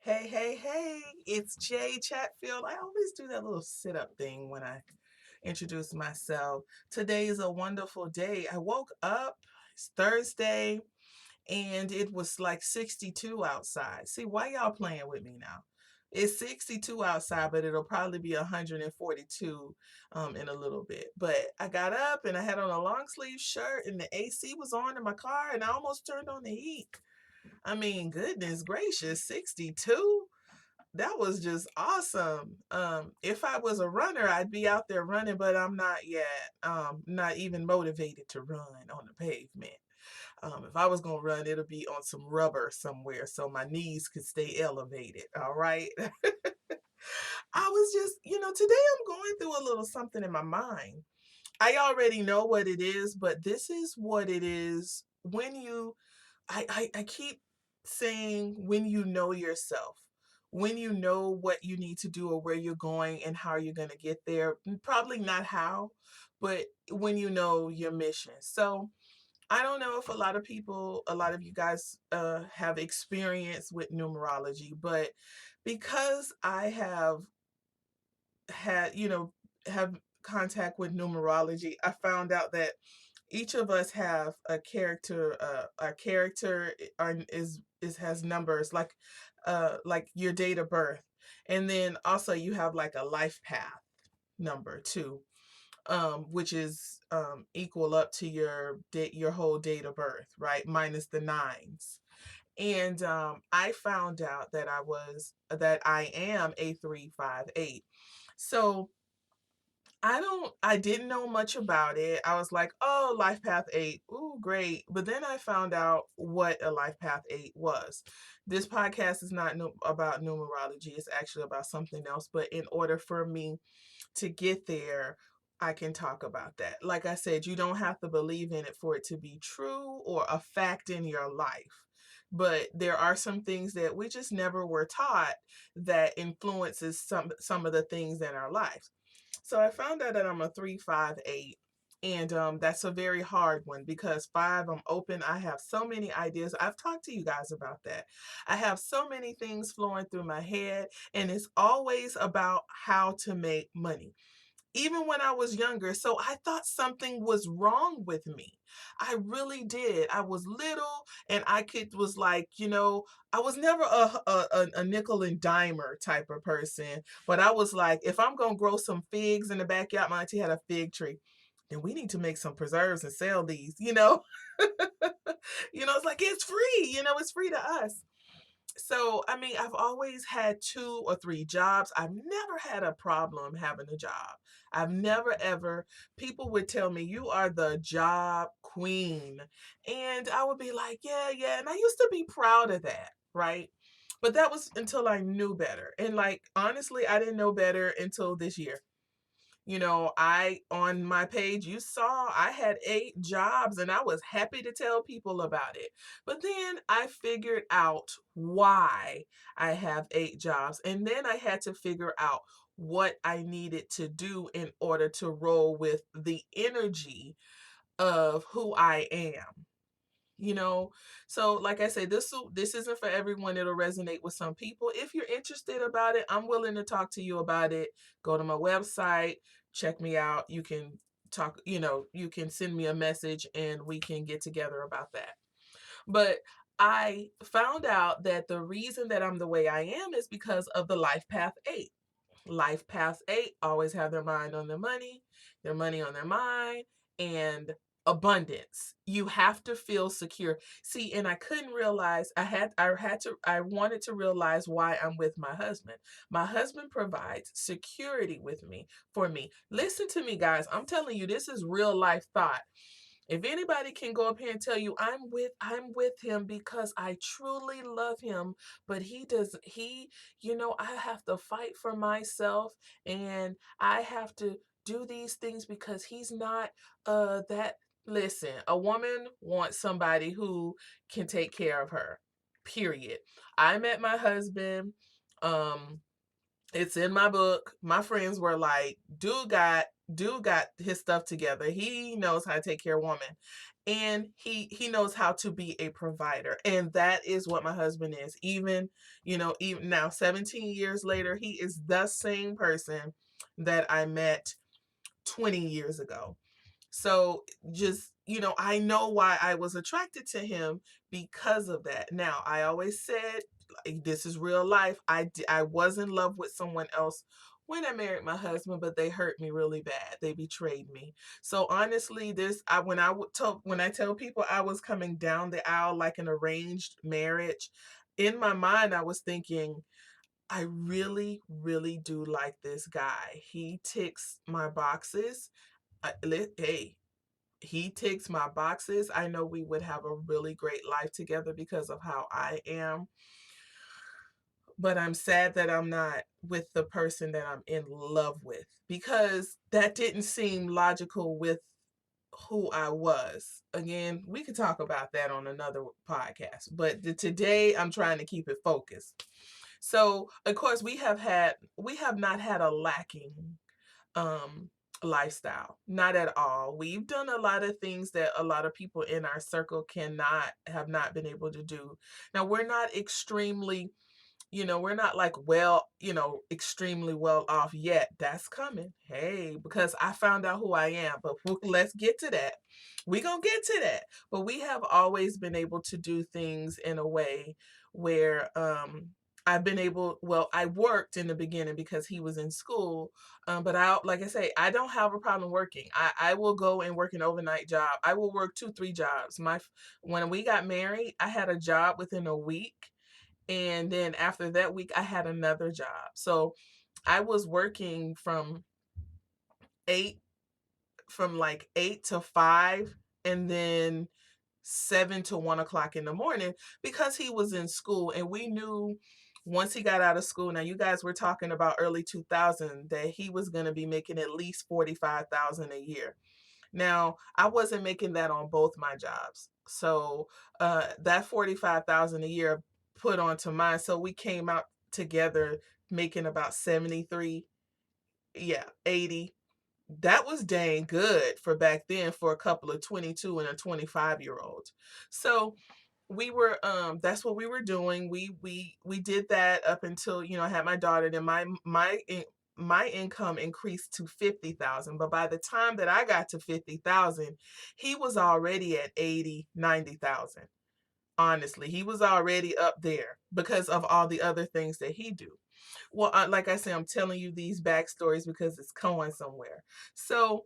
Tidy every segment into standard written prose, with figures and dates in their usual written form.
Hey, hey, hey, it's Jay Chatfield. I always do that little sit up thing when I introduce myself. Today is a wonderful day. I woke up, it's Thursday, and it was like 62 outside. See, why y'all playing with me now? It's 62 outside, but it'll probably be 142 in a little bit. But I got up and I had on a long sleeve shirt, and the AC was on in my car, and I almost turned on the heat. I mean, goodness gracious, 62? That was just awesome. If I was a runner, I'd be out there running, but I'm not yet. Not even motivated to run on the pavement. If I was gonna run, it'll be on some rubber somewhere so my knees could stay elevated. All right. I was just, today I'm going through a little something in my mind. I already know what it is, but this is what it is when I keep saying when you know yourself, when you know what you need to do or where you're going and how you're going to get there. Probably not how, but when you know your mission. So I don't know if a lot of you guys have experience with numerology, but because I have contact with numerology, I found out that each of us have a character. Our character is has numbers like your date of birth, and then also you have like a life path number too, which is equal up to your whole date of birth, right? Minus the nines. And I found out that I am a 358. So I didn't know much about it. I was like, oh, Life Path 8. Ooh, great. But then I found out what a Life Path 8 was. This podcast is not about numerology, it's actually about something else. But in order for me to get there, I can talk about that. Like I said, you don't have to believe in it for it to be true or a fact in your life. But there are some things that we just never were taught that influences some of the things in our lives. So I found out that I'm a 358. And that's a very hard one because five, I'm open. I have so many ideas. I've talked to you guys about that. I have so many things flowing through my head, and it's always about how to make money even when I was younger. So I thought something was wrong with me. I really did. I was little and I could was like, I was never a nickel and dimer type of person, but I was like, if I'm gonna grow some figs in the backyard, my auntie had a fig tree. Then we need to make some preserves and sell these. It's like it's free, it's free to us. So, I mean, I've always had two or three jobs. I've never had a problem having a job. I've never ever, people would tell me, you are the job queen. And I would be like, yeah, yeah. And I used to be proud of that, right? But that was until I knew better. And like, honestly, I didn't know better until this year. I on my page, you saw I had 8 jobs and I was happy to tell people about it. But then I figured out why I have 8 jobs. And then I had to figure out what I needed to do in order to roll with the energy of who I am you know so like I say, this isn't for everyone. It'll resonate with some people. If you're interested about it, I'm willing to talk to you about it. Go to my website, check me out. You can talk, you can send me a message and we can get together about that. But I found out that the reason that I'm the way I am is because of the Life Path 8. Life Path 8 always have their mind on their money on their mind, and abundance. You have to feel secure. See, and I couldn't realize I wanted to realize why I'm with my husband. My husband provides security with me for me. Listen to me, guys. I'm telling you, this is real life thought. If anybody can go up here and tell you I'm with him because I truly love him, but I have to fight for myself, and I have to do these things because he's not that listen, a woman wants somebody who can take care of her. Period. I met my husband. It's in my book. My friends were like, dude got dude got his stuff together. He knows how to take care of woman. And he knows how to be a provider. And that is what my husband is. Even, even now 17 years later, he is the same person that I met 20 years ago. So just, I know why I was attracted to him because of that. Now, I always said, like, this is real life. I was in love with someone else when I married my husband, but they hurt me really bad. They betrayed me. So honestly, when I tell people I was coming down the aisle like an arranged marriage, in my mind I was thinking, I really, really do like this guy. He ticks my boxes. Hey, he ticks my boxes. I know we would have a really great life together because of how I am. But I'm sad that I'm not with the person that I'm in love with, because that didn't seem logical with who I was. Again, we could talk about that on another podcast, but today I'm trying to keep it focused. So, of course, we have not had a lacking um lifestyle, not at all. We've done a lot of things that a lot of people in our circle cannot have not been able to do. Now, we're not extremely, we're not like, well, extremely well off yet. That's coming. Hey, because I found out who I am, but let's get to that. We gonna get to that. But we have always been able to do things in a way where I've been able, well, I worked in the beginning because he was in school. But like I say, I don't have a problem working. I will go and work an overnight job. I will work 2, 3 jobs. When we got married, I had a job within a week, and then after that week, I had another job. So I was working eight, from like 8 to 5, and then 7 to 1 o'clock in the morning, because he was in school. And we knew once he got out of school, now you guys were talking about early 2000, that he was going to be making at least 45,000 a year. Now, I wasn't making that on both my jobs. So that 45,000 a year put onto mine. So we came out together making about 73, yeah, 80. That was dang good for back then, for a couple of 22 and a 25-year-old. So that's what we were doing. We did that up until, I had my daughter. Then my income increased to 50,000, but by the time that I got to 50,000, he was already at 80, 90,000. Honestly, he was already up there because of all the other things that he do. Well, like I said, I'm telling you these backstories because it's going somewhere. So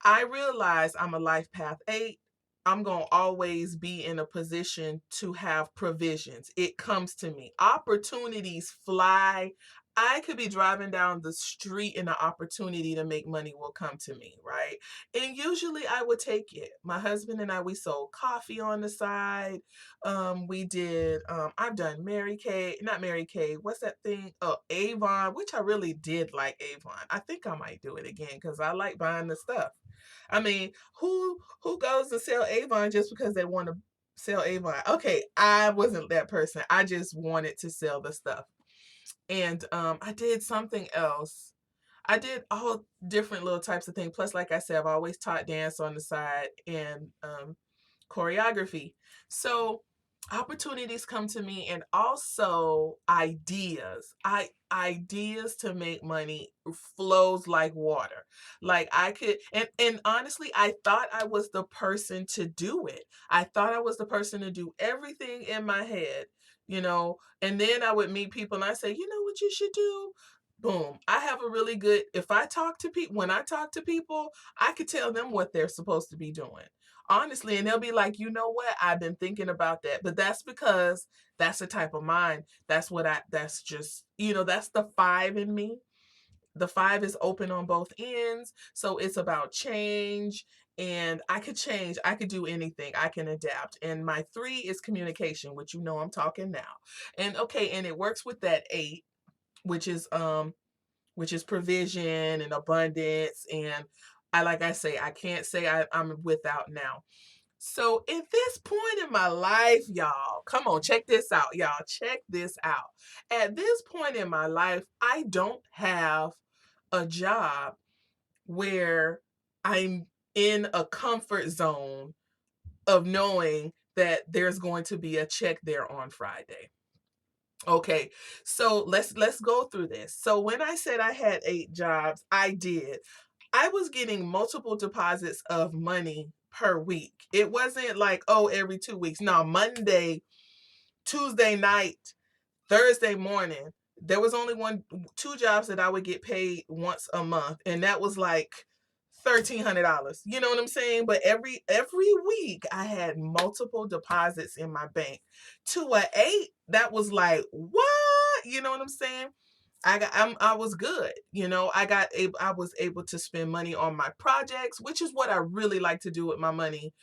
I realize I'm a life path 8. I'm going to always be in a position to have provisions. It comes to me. Opportunities fly. I could be driving down the street and an opportunity to make money will come to me, right? And usually I would take it. My husband and I, we sold coffee on the side. I've done Mary Kay, not Mary Kay, what's that thing? Oh, Avon, which I really did like Avon. I think I might do it again because I like buying the stuff. I mean, who goes to sell Avon just because they want to sell Avon? Okay, I wasn't that person. I just wanted to sell the stuff. And I did something else. I did all different little types of things. Plus, like I said, I've always taught dance on the side, and choreography. So opportunities come to me, and also ideas to make money flows like water. Like I could, and honestly, I thought I was the person to do it. I thought I was the person to do everything in my head, and then I would meet people and I say, you know what you should do? Boom. I have a really good, if I talk to people, when I talk to people, I could tell them what they're supposed to be doing. Honestly, and they'll be like, you know what? I've been thinking about that. But that's because that's the type of mind. That's just, that's the 5 in me. The 5 is open on both ends. So it's about change. And I could change. I could do anything. I can adapt. And my 3 is communication, which I'm talking now. And okay, and it works with that 8, which is provision and abundance. And like I say, I can't say I'm without now. So at this point in my life, y'all, come on, check this out. Y'all, check this out. At this point in my life, I don't have a job where I'm in a comfort zone of knowing that there's going to be a check there on Friday. Okay, so let's go through this. So when I said I had 8 jobs, I did. I was getting multiple deposits of money per week. It wasn't like, oh, every 2 weeks. No, Monday, Tuesday night, Thursday morning. There was only 2 jobs that I would get paid once a month, and that was like $1,300. You know what I'm saying? But every week I had multiple deposits in my bank. To a 8, that was like, what? You know what I'm saying? I was good. I was able to spend money on my projects, which is what I really like to do with my money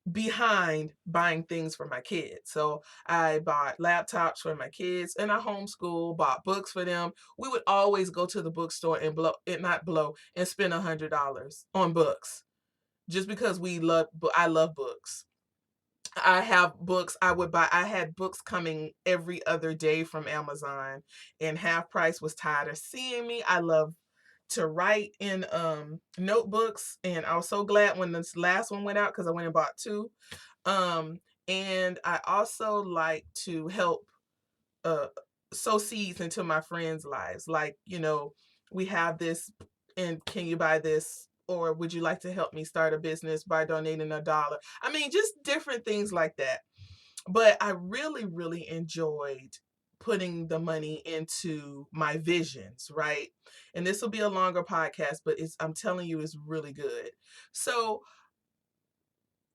behind buying things for my kids. So I bought laptops for my kids and I homeschool, bought books for them. We would always go to the bookstore and and spend $100 on books just because I love books. I have books I would buy. I had books coming every other day from Amazon, and Half Price was tired of seeing me. I love to write in notebooks, and I was so glad when this last one went out because I went and bought two. Um, and I also like to help uh sow seeds into my friends' lives. Like, we have this, and can you buy this? Or would you like to help me start a business by donating $1? I mean, just different things like that. But I really, really enjoyed putting the money into my visions, right? And this will be a longer podcast, but I'm telling you, it's really good. So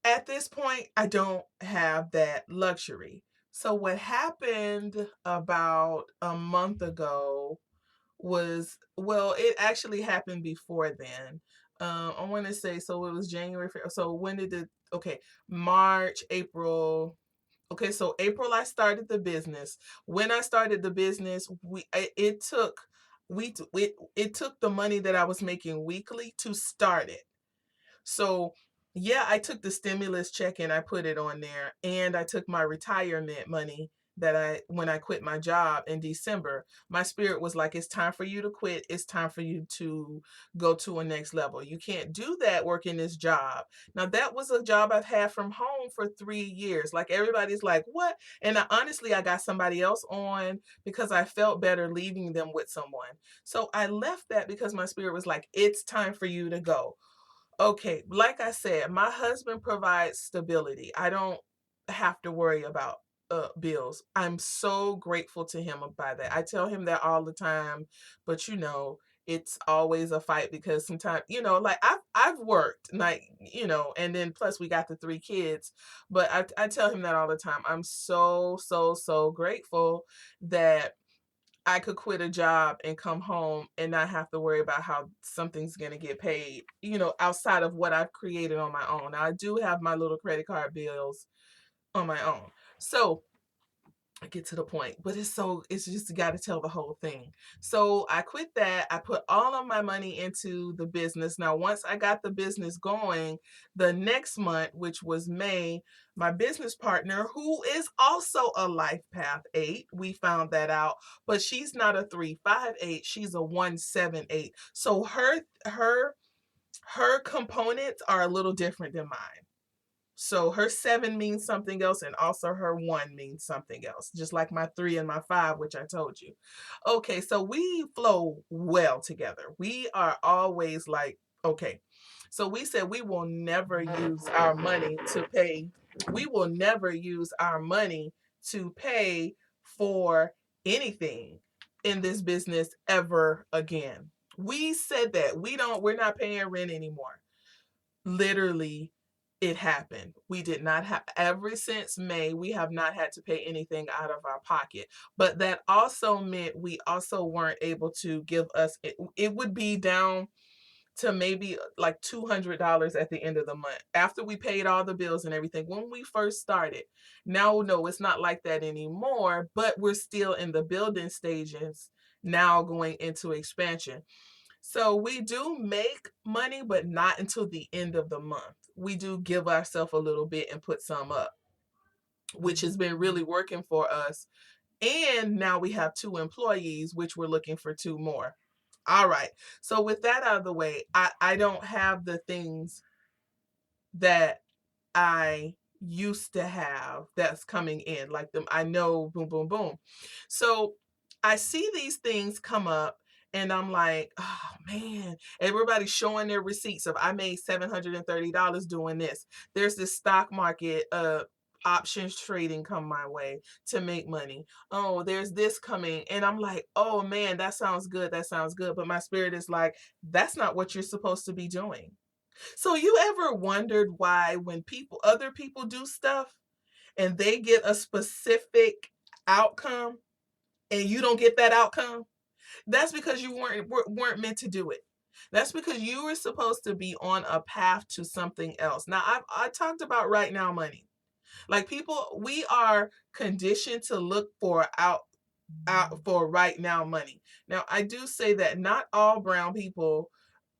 at this point, I don't have that luxury. So what happened about a month ago was, well, it actually happened before then. I want to say, so it was January. So when did okay, March, April. Okay, so April I started the business. When I started the business, it took the money that I was making weekly to start it. So, yeah, I took the stimulus check and I put it on there, and I took my retirement money that when I quit my job in December. My spirit was like, it's time for you to quit. It's time for you to go to a next level. You can't do that working this job. Now, that was a job I've had from home for 3 years. Like, everybody's like, what? And honestly, I got somebody else on because I felt better leaving them with someone. So I left that because my spirit was like, it's time for you to go. Okay, like I said, my husband provides stability. I don't have to worry about bills. I'm so grateful to him about that. I tell him that all the time, but it's always a fight because sometimes, like I've worked, like, and then plus we got the 3 kids, but I tell him that all the time. I'm so so so grateful that I could quit a job and come home and not have to worry about how something's going to get paid, outside of what I've created on my own. Now, I do have my little credit card bills on my own. So, I get to the point, but it's just got to tell the whole thing. So I quit that. I put all of my money into the business. Now, once I got the business going, the next month, which was May, my business partner, who is also a Life Path 8, we found that out, but she's not a 358, she's a 178. So her components are a little different than mine. So her 7 means something else, and also her 1 means something else, just like my 3 and my 5, which I told you. Okay, so we flow well together. We are always like, okay. So we said we will never use our money to pay for anything in this business ever again. We said that we're not paying rent anymore. Literally, it happened. We did not have, ever since May, we have not had to pay anything out of our pocket. But that also meant we also weren't able to give us, it would be down to maybe like $200 at the end of the month after we paid all the bills and everything when we first started. Now, no, it's not like that anymore, but we're still in the building stages now, going into expansion. So we do make money, but not until the end of the month. We do give ourselves a little bit and put some up, which has been really working for us. And now we have 2 employees, which we're looking for 2 more. All right. So with that out of the way, I don't have the things that I used to have that's coming in, like them. I know, boom, boom, boom. So I see these things come up and I'm like, oh man, everybody's showing their receipts of I made $730 doing this. There's this stock market options trading come my way to make money. Oh, there's this coming. And I'm like, oh man, that sounds good. That sounds good. But my spirit is like, that's not what you're supposed to be doing. So you ever wondered why when other people do stuff and they get a specific outcome and you don't get that outcome? That's because you weren't meant to do it. That's because you were supposed to be on a path to something else. Now I talked about right now money. Like people, we are conditioned to look for out for right now money. Now I do say that not all brown people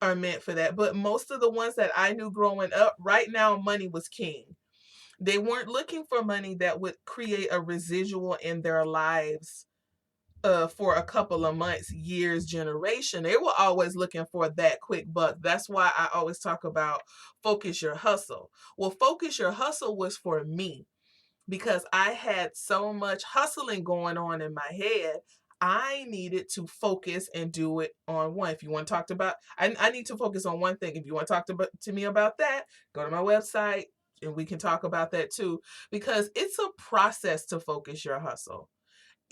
are meant for that. But most of the ones that I knew growing up, right now, money was king. They weren't looking for money that would create a residual in their lives for a couple of months, years, generation. They were always looking for that quick buck. That's why I always talk about focus your hustle. Well, focus your hustle was for me because I had so much hustling going on in my head. I needed to focus and do it on one. If you want to talk about, I need to focus on one thing. If you want to talk to me about that, go to my website and we can talk about that too. Because it's a process to focus your hustle.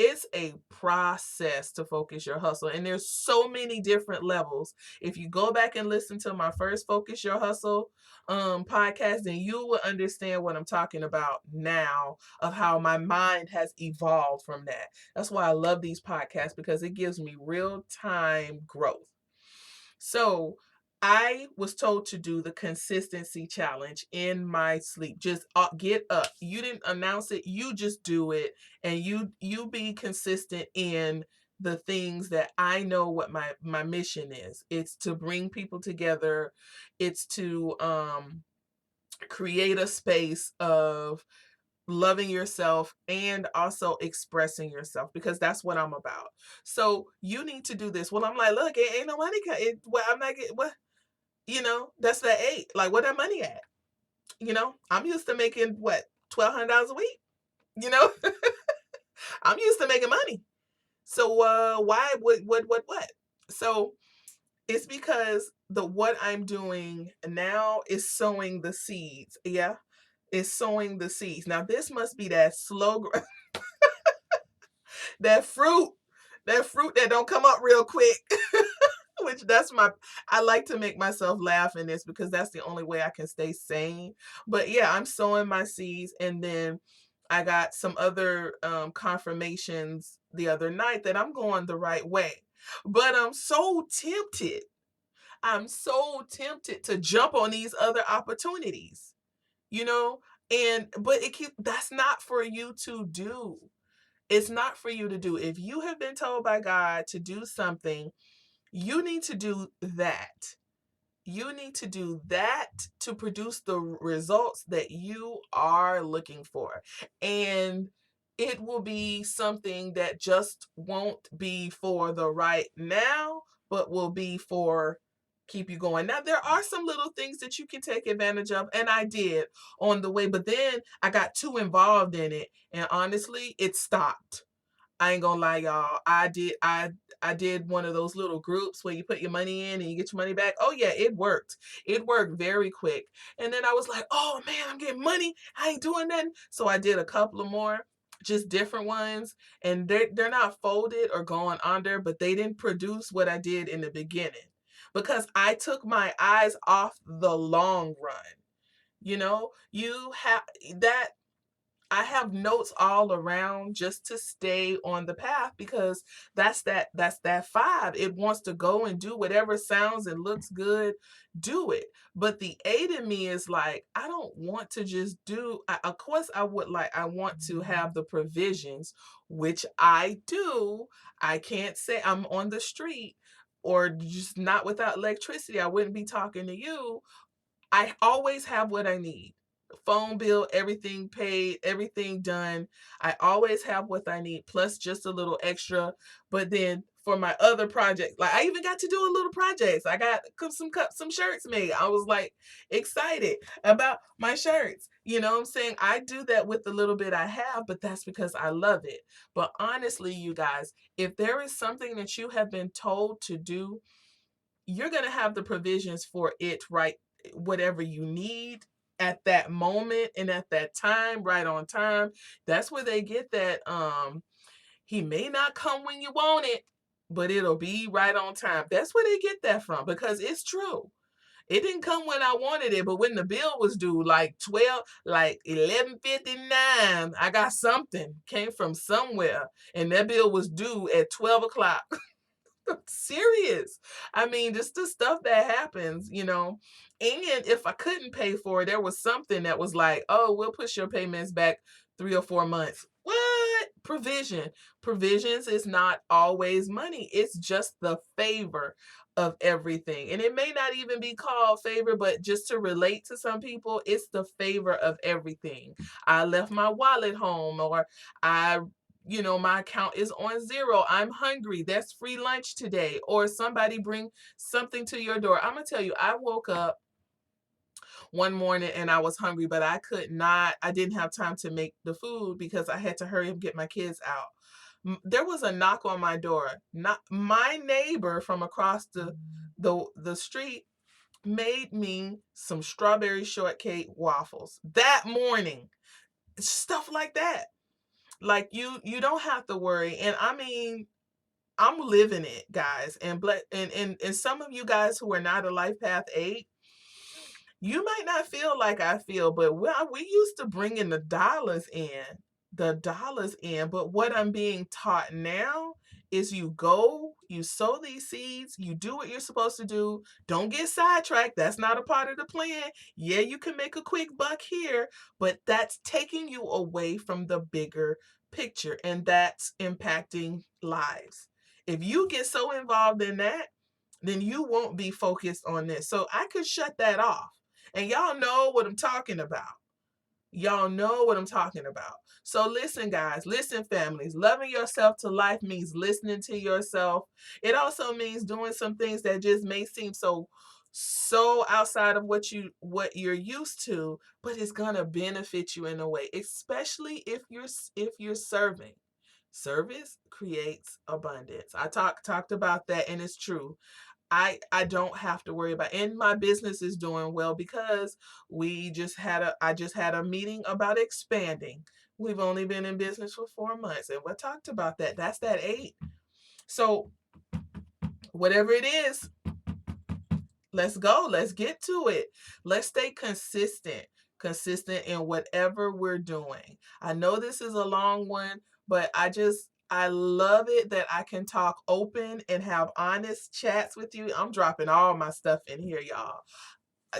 It's a process to focus your hustle. And there's so many different levels. If you go back and listen to my first Focus Your Hustle podcast, then you will understand what I'm talking about now of how my mind has evolved from that. That's why I love these podcasts because it gives me real time growth. So I was told to do the consistency challenge in my sleep. Just get up. You didn't announce it. You just do it, and you be consistent in the things that I know what my mission is. It's to bring people together. It's to create a space of loving yourself and also expressing yourself because that's what I'm about. So you need to do this. Well, I'm like, look, it ain't no money. Well, I'm not getting what that's that eight. Like, where that money at? I'm used to making what $1,200 a week. You know, I'm used to making money. So why what? So it's because the what I'm doing now is sowing the seeds. Yeah, is sowing the seeds. Now this must be that slow that fruit, that fruit that don't come up real quick. Which I like to make myself laugh in this because that's the only way I can stay sane. But yeah, I'm sowing my seeds and then I got some other confirmations the other night that I'm going the right way. But I'm so tempted. I'm so tempted to jump on these other opportunities, you know? But that's not for you to do. It's not for you to do. If you have been told by God to do something, you need to do that. You need to do that to produce the results that you are looking for. And it will be something that just won't be for the right now, but will be for keep you going. Now, there are some little things that you can take advantage of, and I did on the way, but then I got too involved in it, and honestly, it stopped. I ain't gonna lie, y'all. I did one of those little groups where you put your money in and you get your money back. Oh yeah, it worked. It worked very quick. And then I was like, oh man, I'm getting money. I ain't doing nothing. So I did a couple of more, just different ones. And they're not folded or going under, but they didn't produce what I did in the beginning. Because I took my eyes off the long run. You have that I have notes all around just to stay on the path because that's that five. It wants to go and do whatever sounds and looks good, do it. But the eight in me is like, I don't want to just do of course I want to have the provisions, which I do. I can't say I'm on the street or just not without electricity. I wouldn't be talking to you. I always have what I need. Phone bill, everything paid, everything done. I always have what I need, plus just a little extra. But then for my other project. Like I even got to do a little projects. I got some shirts made. I was like excited about my shirts. You know what I'm saying? I do that with the little bit I have, but that's because I love it. But honestly, you guys, if there is something that you have been told to do, you're going to have the provisions for it, right? Whatever you need at that moment and at that time, right on time. That's where they get that he may not come when you want it, but it'll be right on time. That's where they get that from, because it's true. It didn't come when I wanted it, but when the bill was due, like 11:59, I got something came from somewhere, and that bill was due at 12 o'clock. Serious. I mean, just the stuff that happens, you know. And if I couldn't pay for it, there was something that was like, oh, we'll push your payments back 3 or 4 months. What? Provision. Provisions is not always money. It's just the favor of everything. And it may not even be called favor, but just to relate to some people, it's the favor of everything. I left my wallet home, or I my account is on zero. I'm hungry. That's free lunch today. Or somebody bring something to your door. I'm going to tell you, I woke up one morning and I was hungry, but I didn't have time to make the food because I had to hurry and get my kids out. There was a knock on my door. Not my neighbor from across the street made me some strawberry shortcake waffles that morning. Stuff like that. Like you don't have to worry. And I mean, I'm living it, guys. And some of you guys who are not a Life Path 8, you might not feel like I feel, but we used to bring in the dollars in. But what I'm being taught now is you go, you sow these seeds, you do what you're supposed to do. Don't get sidetracked. That's not a part of the plan. Yeah, you can make a quick buck here, but that's taking you away from the bigger picture, and that's impacting lives. If you get so involved in that, then you won't be focused on this. So I could shut that off. And y'all know what I'm talking about. Y'all know what I'm talking about. So listen, guys, listen, families. Loving yourself to life means listening to yourself. It also means doing some things that just may seem so outside of what you're used to, but it's gonna benefit you in a way, especially if you're serving. Service creates abundance. I talked about that, and it's true. I don't have to worry about, and my business is doing well because I just had a meeting about expanding. We've only been in business for 4 months, and we talked about that. That's that 8. So whatever it is, let's go. Let's get to it. Let's stay consistent in whatever we're doing. I know this is a long one, but I love it that I can talk open and have honest chats with you. I'm dropping all my stuff in here, y'all.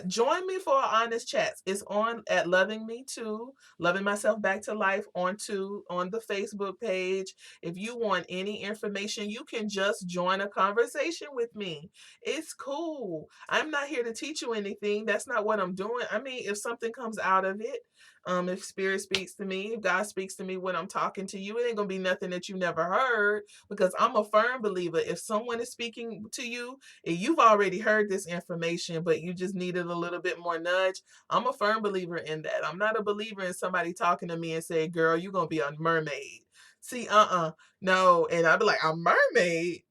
Join me for honest chats. It's on at Loving Me Too, Loving Myself Back to Life on the Facebook page. If you want any information, you can just join a conversation with me. It's cool. I'm not here to teach you anything. That's not what I'm doing. I mean, if something comes out of it, if spirit speaks to me, if God speaks to me when I'm talking to you, it ain't gonna be nothing that you never heard, because I'm a firm believer. If someone is speaking to you, you've already heard this information, but you just needed a little bit more nudge. I'm a firm believer in that. I'm not a believer in somebody talking to me and say, girl, you're going to be a mermaid. See, no. And I'd be like, a mermaid?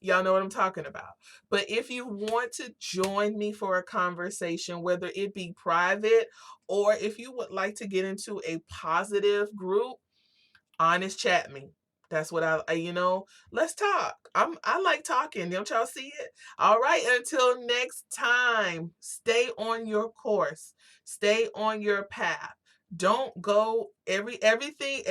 Y'all know what I'm talking about. But if you want to join me for a conversation, whether it be private or if you would like to get into a positive group, honest chat me. That's what let's talk. I like talking. Don't y'all see it? All right, until next time, stay on your course. Stay on your path. Don't go everything,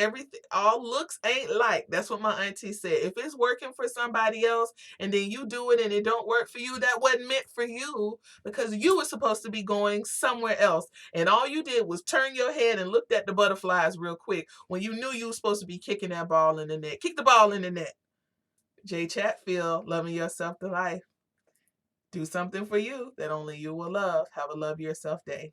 all looks ain't like. That's what my auntie said. If it's working for somebody else and then you do it and it don't work for you, that wasn't meant for you, because you were supposed to be going somewhere else. And all you did was turn your head and looked at the butterflies real quick when you knew you were supposed to be kicking that ball in the net. Kick the ball in the net. Jay Chatfield, Loving Yourself to Life. Do something for you that only you will love. Have a love yourself day.